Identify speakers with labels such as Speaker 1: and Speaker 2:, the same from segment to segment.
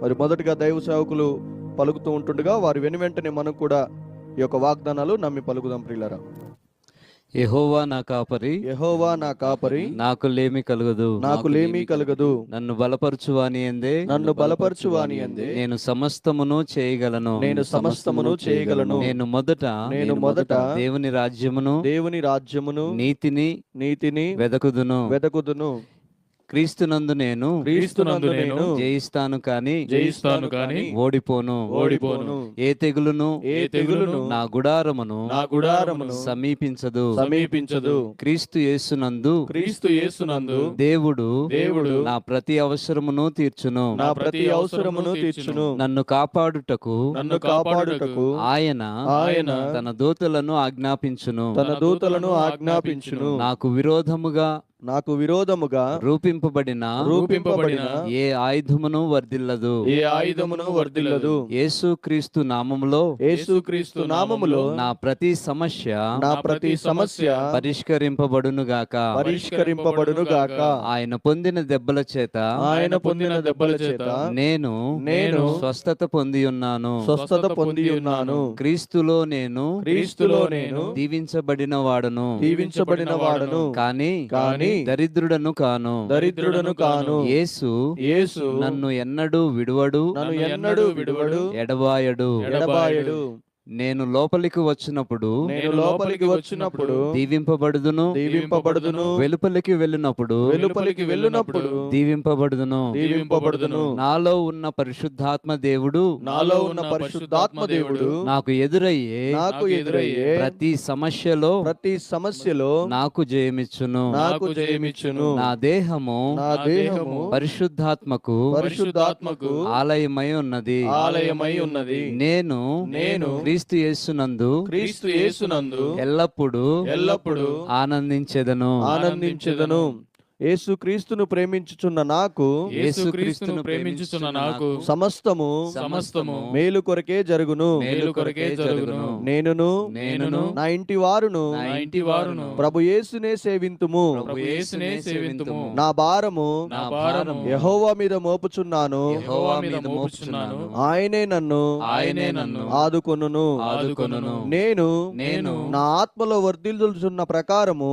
Speaker 1: మరి మొదటిగా దైవ సేవకులు పలుకుతూ ఉంటుండగా వారి వెనువెంటనే మనం కూడా ఈ యొక్క వాగ్దానాలు నమ్మి పలుకుదాం. ప్రియులారా,
Speaker 2: యెహోవా నా కాపరి,
Speaker 1: యెహోవా నా కాపరి,
Speaker 2: నాకు లేమి కలుగదు.
Speaker 1: నాకు లేమి కలుగదు.
Speaker 2: నన్ను బలపరచువాని యందే,
Speaker 1: నన్ను బలపరచువాని యందే
Speaker 2: నేను సమస్తమును చేయగలను.
Speaker 1: నేను సమస్తమును చేయగలను.
Speaker 2: నేను మొదట దేవుని రాజ్యమును,
Speaker 1: దేవుని రాజ్యమును,
Speaker 2: నీతిని
Speaker 1: వెదకుదును.
Speaker 2: క్రీస్తునందు నేను జయిస్తాను కాని ఓడిపోను. ఏ తెగులును నా గుడారమును సమీపించదు. క్రీస్తు యేసునందు దేవుడు నా ప్రతి అవసరమును తీర్చును. నన్ను కాపాడుటకు ఆయన తన దూతలను ఆజ్ఞాపించును. నాకు విరోధముగా రూపింపబడిన ఏ ఆయుధమును వర్ధిల్లదు. యేసుక్రీస్తు నామములో నా ప్రతి సమస్య పరిష్కరింపబడును గాక. ఆయన పొందిన దెబ్బల చేత నేను స్వస్థత పొంది ఉన్నాను. క్రీస్తులో నేను దీవించబడిన వాడను. కానీ దరిద్రుడను కాను. యేసు నన్ను ఎన్నడూ విడువడు, ఎడబాయడు. నేను లోపలికి వచ్చినప్పుడు దీవింపబడుదును. వెలుపలికి వెళ్ళినప్పుడు దీవింపబడుదును. నాలో ఉన్న పరిశుద్ధాత్మ దేవుడు నాకు ఎదురయ్యే ప్రతి సమస్యలో నాకు జయమిచ్చును. నా దేహము పరిశుద్ధాత్మకు ఆలయమై ఉన్నది. నేను క్రీస్తు యేసునందు ఎల్లప్పుడూ ఆనందించెదను.
Speaker 1: యేసుక్రీస్తును ప్రేమించుచున్న నాకు సమస్తము మేలు కొరకే జరుగును. నేనును నా ఇంటి వారును ప్రభు యేసునే సేవింతుము. నా భారము యెహోవా మీద మోపుచున్నాను. ఆయనే నన్ను ఆదుకొనును. నేను నా ఆత్మలో వర్ధిల్లుచున్న ప్రకారము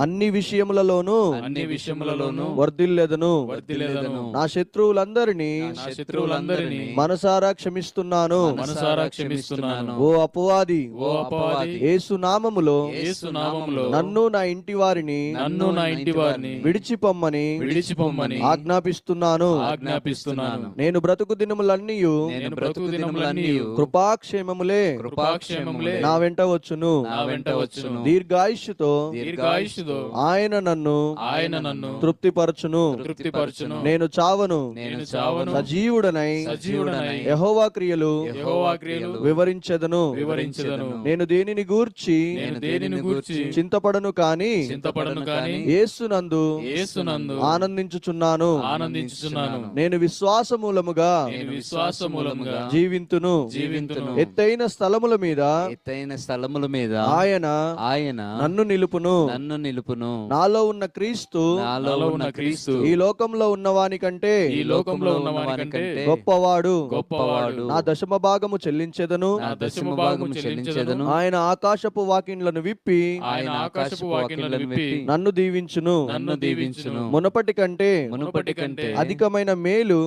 Speaker 1: అన్ని విషయములలోనూ వర్ధిల్లెదను. నా శత్రువులందరినీ మనసారా క్షమిస్తున్నాను. ఓ అపవాది, యేసు నామములో నన్ను నా ఇంటి వారిని విడిచిపొమ్మని ఆజ్ఞాపిస్తున్నాను. నేను బ్రతుకు దినములన్నీ కృపాక్షేమములే నా వెంట వచ్చును. దీర్ఘాయుష్యుతో ఆయన నన్ను తృప్తిపరచును. నేను చావను, సజీవుడనై యెహోవా క్రియలు వివరించెదను. నేను దేనిని గూర్చి చింతపడను కాని యేసునందు ఆనందించుచున్నాను. నేను విశ్వాసమూలముగా జీవింతును. ఎత్తైన స్థలముల మీద ఆయన నన్ను నిలుపును. నాలో ఉన్న క్రీస్తు ఈ లోకంలో ఉన్నవాని కంటే గొప్పవాడు. నా దశమ భాగము చెల్లించెదను. ఆయన ఆకాశపు వాకిండ్లను విప్పి నన్ను దీవించును. మునపటి కంటే అధికమైన మేలు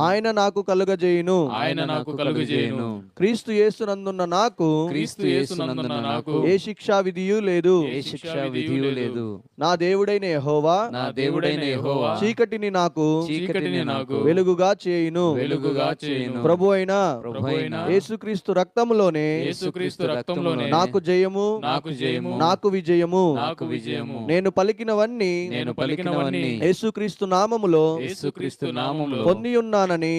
Speaker 1: ఆయన నాకు కలుగజేయును. క్రీస్తు యేసునందున్న నాకు ఏ శిక్షా విధియు లేదు. నా దేవుడైన యెహోవా చీకటిని నాకు వెలుగుగా చేయును. ప్రభు అయిన యేసుక్రీస్తు రక్తములోనే నాకు జయము, నాకు విజయము. నేను పలికినవన్నీ యేసుక్రీస్తు నామములో పొంది ఉన్నానని